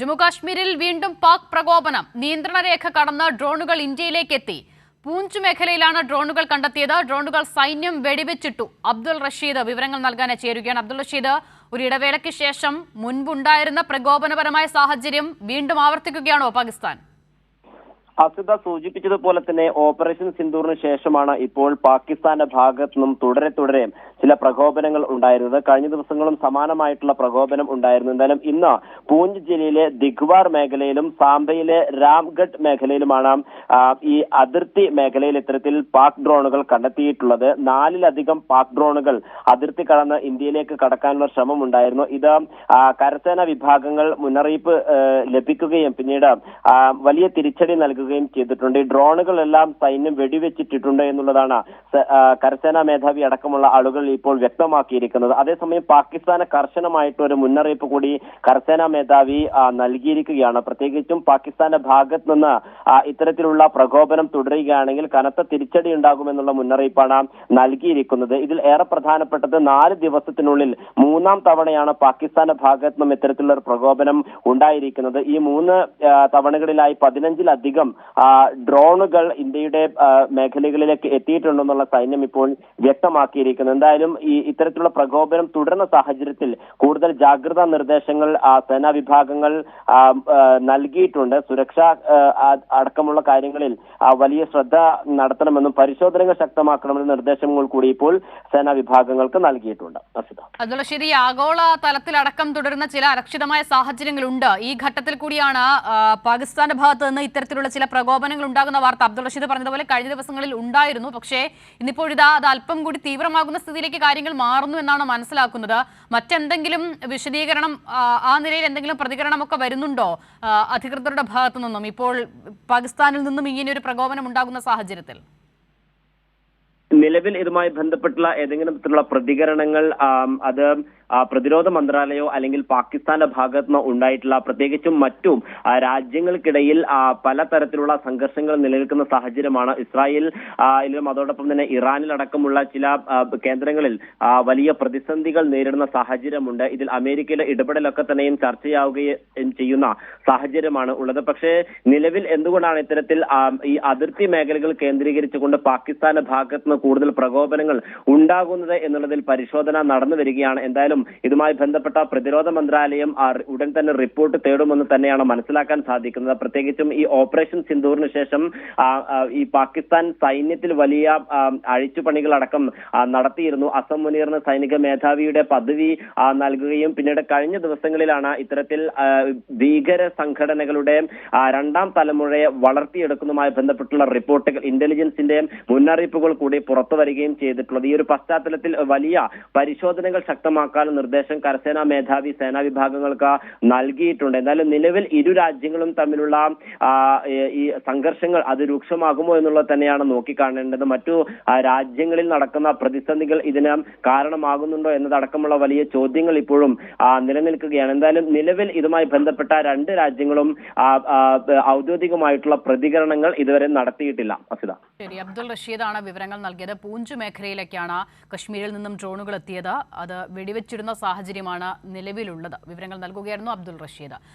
ജമ്മുകാശ്മീരിൽ വീണ്ടും പാക് പ്രകോപനം. നിയന്ത്രണ രേഖ കടന്ന് ഡ്രോണുകൾ ഇന്ത്യയിലേക്ക് എത്തി. പൂഞ്ച് മേഖലയിലാണ് ഡ്രോണുകൾ കണ്ടെത്തിയത്. ഡ്രോണുകൾ സൈന്യം വെടിവെച്ചിട്ടു. അബ്ദുൾ റഷീദ് വിവരങ്ങൾ നൽകാൻ ചേരുകയാണ്. അബ്ദുൾ റഷീദ്, ഒരു ഇടവേളയ്ക്ക് ശേഷം മുൻപുണ്ടായിരുന്ന പ്രകോപനപരമായ സാഹചര്യം വീണ്ടും ആവർത്തിക്കുകയാണോ പാകിസ്ഥാൻ? അസിത സൂചിപ്പിച്ചതുപോലെ തന്നെ ഓപ്പറേഷൻ സിന്ദൂറിന് ശേഷമാണ് ഇപ്പോൾ പാകിസ്ഥാന്റെ ഭാഗത്തു നിന്നും തുടരെ ചില പ്രകോപനങ്ങൾ ഉണ്ടായിരുന്നത്. കഴിഞ്ഞ ദിവസങ്ങളും സമാനമായിട്ടുള്ള പ്രകോപനം ഉണ്ടായിരുന്നു. എന്തായാലും ഇന്ന് പൂഞ്ച് ജില്ലയിലെ ദിഗ്വാർ മേഖലയിലും സാംബയിലെ രാംഗഡ് മേഖലയിലുമാണ് ഈ അതിർത്തി മേഖലയിൽ ഇത്തരത്തിൽ പാക് ഡ്രോണുകൾ കണ്ടെത്തിയിട്ടുള്ളത്. 4ലധികം പാക് ഡ്രോണുകൾ അതിർത്തി കടന്ന് ഇന്ത്യയിലേക്ക് കടക്കാനുള്ള ശ്രമം ഉണ്ടായിരുന്നു. ഇത് കരസേന വിഭാഗങ്ങൾ മുന്നറിയിപ്പ് ലഭിക്കുകയും പിന്നീട് വലിയ തിരിച്ചടി നൽകുകയും ചെയ്തിട്ടുണ്ട്. ഈ ഡ്രോണുകളെല്ലാം സൈന്യം വെടിവെച്ചിട്ടിട്ടുണ്ട് എന്നുള്ളതാണ് കരസേനാ മേധാവി അടക്കമുള്ള ആളുകൾ ഇപ്പോൾ വ്യക്തമാക്കിയിരിക്കുന്നത്. അതേസമയം പാകിസ്ഥാന് കർശനമായിട്ട് ഒരു മുന്നറിയിപ്പ് കൂടി കരസേനാ മേധാവി നൽകിയിരിക്കുകയാണ്. പ്രത്യേകിച്ചും പാകിസ്ഥാന്റെ ഭാഗത്ത് നിന്ന് ഇത്തരത്തിലുള്ള പ്രകോപനം തുടരുകയാണെങ്കിൽ കനത്ത തിരിച്ചടി ഉണ്ടാകുമെന്നുള്ള മുന്നറിയിപ്പാണ് നൽകിയിരിക്കുന്നത്. ഇതിൽ ഏറെ പ്രധാനപ്പെട്ടത് 4 ദിവസത്തിനുള്ളിൽ 3ാം തവണയാണ് പാകിസ്ഥാന്റെ ഭാഗത്ത് നിന്നും ഇത്തരത്തിലുള്ള ഒരു പ്രകോപനം ഉണ്ടായിരിക്കുന്നത്. ഈ 3 തവണകളിലായി 15ലധികം ഡ്രോണുകൾ ഇന്ത്യയുടെ മേഖലകളിലേക്ക് എത്തിയിട്ടുണ്ടെന്നുള്ള സൈന്യം ഇപ്പോൾ വ്യക്തമാക്കിയിരിക്കുന്നു. എന്തായാലും ഇത്തരത്തിലുള്ള പ്രകോപനം തുടരുന്ന സാഹചര്യത്തിൽ കൂടുതൽ ജാഗ്രതാ നിർദ്ദേശങ്ങൾ സേനാ വിഭാഗങ്ങൾ നൽകിയിട്ടുണ്ട്. സുരക്ഷ അടക്കമുള്ള കാര്യങ്ങളിൽ വലിയ ശ്രദ്ധ നടത്തണമെന്നും പരിശോധനകൾ ശക്തമാക്കണമെന്ന നിർദ്ദേശങ്ങൾ കൂടി ഇപ്പോൾ സേനാ വിഭാഗങ്ങൾക്ക് നൽകിയിട്ടുണ്ട്. അതുള്ള ശരി, ആഗോള തലത്തിലടക്കം തുടരുന്ന ചില അരക്ഷിതമായ സാഹചര്യങ്ങളുണ്ട്. ഈ ഘട്ടത്തിൽ കൂടിയാണ് പാകിസ്ഥാന്റെ ഭാഗത്ത് നിന്ന് ഇത്തരത്തിലുള്ള ചില പ്രകോപനങ്ങൾ ഉണ്ടാകുന്ന വാർത്ത അബ്ദുൾ റഷീദ് പറഞ്ഞതുപോലെ കഴിഞ്ഞ ദിവസങ്ങളിൽ ഉണ്ടായിരുന്നു. പക്ഷേ ഇന്നിപ്പോഴിതാ അത് അല്പം കൂടി തീവ്രമാകുന്ന സ്ഥിതിയിലേക്ക് കാര്യങ്ങൾ മാറുന്നു എന്നാണ് മനസ്സിലാക്കുന്നത്. മറ്റെന്തെങ്കിലും വിശദീകരണം, ആ നിലയിൽ എന്തെങ്കിലും പ്രതികരണമൊക്കെ വരുന്നുണ്ടോ അധികൃതരുടെ ഭാഗത്തു നിന്നും ഇപ്പോൾ പാകിസ്ഥാനിൽ നിന്നും ഇങ്ങനെയൊരു പ്രകോപനം ഉണ്ടാകുന്ന സാഹചര്യത്തിൽ? നിലവിൽ ഇതുമായി ബന്ധപ്പെട്ടുള്ള ഏതെങ്കിലും തരത്തിലുള്ള പ്രതികരണങ്ങൾ അത് പ്രതിരോധ മന്ത്രാലയോ അല്ലെങ്കിൽ പാകിസ്ഥാന്റെ ഭാഗത്ത് നിന്ന് ഉണ്ടായിട്ടുള്ള, പ്രത്യേകിച്ചും മറ്റും രാജ്യങ്ങൾക്കിടയിൽ പലതരത്തിലുള്ള സംഘർഷങ്ങൾ നിലനിൽക്കുന്ന സാഹചര്യമാണ്. ഇസ്രായേലിലും അതോടൊപ്പം തന്നെ ഇറാനിലടക്കമുള്ള ചില കേന്ദ്രങ്ങളിൽ വലിയ പ്രതിസന്ധികൾ നേരിടുന്ന സാഹചര്യമുണ്ട്. ഇതിൽ അമേരിക്കയിലെ ഇടപെടലൊക്കെ തന്നെയും ചർച്ചയാവുകയും ചെയ്യുന്ന സാഹചര്യമാണ് ഉള്ളത്. പക്ഷേ നിലവിൽ എന്തുകൊണ്ടാണ് ഇത്തരത്തിൽ ഈ അതിർത്തി മേഖലകൾ കേന്ദ്രീകരിച്ചുകൊണ്ട് പാകിസ്ഥാന്റെ ഭാഗത്ത് നിന്ന് കൂടുതൽ പ്രകോപനങ്ങൾ ഉണ്ടാകുന്നത് എന്നുള്ളതിൽ പരിശോധന നടന്നു വരികയാണ്. എന്തായാലും ഇതുമായി ബന്ധപ്പെട്ട പ്രതിരോധ മന്ത്രാലയം ഉടൻ തന്നെ റിപ്പോർട്ട് തേടുമെന്ന് തന്നെയാണ് മനസ്സിലാക്കാൻ സാധിക്കുന്നത്. പ്രത്യേകിച്ചും ഈ ഓപ്പറേഷൻ സിന്ദൂറിന് ശേഷം ഈ പാകിസ്ഥാൻ സൈന്യത്തിൽ വലിയ അഴിച്ചുപണികളടക്കം നടത്തിയിരുന്നു. അസം മുനീറിന് സൈനിക മേധാവിയുടെ പദവി നൽകുകയും പിന്നീട് കഴിഞ്ഞ ദിവസങ്ങളിലാണ് ഇത്തരത്തിൽ ഭീകര സംഘടനകളുടെ 2ാം തലമുറയെ വളർത്തിയെടുക്കുന്നതുമായി ബന്ധപ്പെട്ടുള്ള റിപ്പോർട്ടുകൾ, ഇന്റലിജൻസിന്റെ മുന്നറിയിപ്പുകൾ കൂടി പുറത്തു വരികയും ചെയ്തിട്ടുള്ളത്. ഈ ഒരു പശ്ചാത്തലത്തിൽ വലിയ പരിശോധനകൾ ശക്തമാക്കാൻ നിർദ്ദേശം കരസേനാ മേധാവി സേനാ വിഭാഗങ്ങൾക്ക് നൽകിയിട്ടുണ്ട്. എന്നാലും നിലവിൽ ഇരു രാജ്യങ്ങളും തമ്മിലുള്ള ഈ സംഘർഷങ്ങൾ അത് രൂക്ഷമാകുമോ എന്നുള്ളത് തന്നെയാണ് നോക്കിക്കാണേണ്ടത്. മറ്റു രാജ്യങ്ങളിൽ നടക്കുന്ന പ്രതിസന്ധികൾ ഇതിന് കാരണമാകുന്നുണ്ടോ എന്നതടക്കമുള്ള വലിയ ചോദ്യങ്ങൾ ഇപ്പോഴും നിലനിൽക്കുകയാണ്. എന്തായാലും നിലവിൽ ഇതുമായി ബന്ധപ്പെട്ട 2 രാജ്യങ്ങളും ഔദ്യോഗികമായിട്ടുള്ള പ്രതികരണങ്ങൾ ഇതുവരെ നടത്തിയിട്ടില്ല. അസിത, ശരി, അബ്ദുൾ റഷീദാണ് വിവരങ്ങൾ നൽകിയത്. പൂഞ്ച് മേഖലയിലേക്കാണ് കശ്മീരിൽ നിന്നും ഡ്രോണുകൾ എത്തിയത്. അത് വെടിവെച്ചിരുന്ന സാഹചര്യമാണ് നിലവിലുള്ളത്. വിവരങ്ങൾ നൽകുകയായിരുന്നു അബ്ദുൾ റഷീദ്.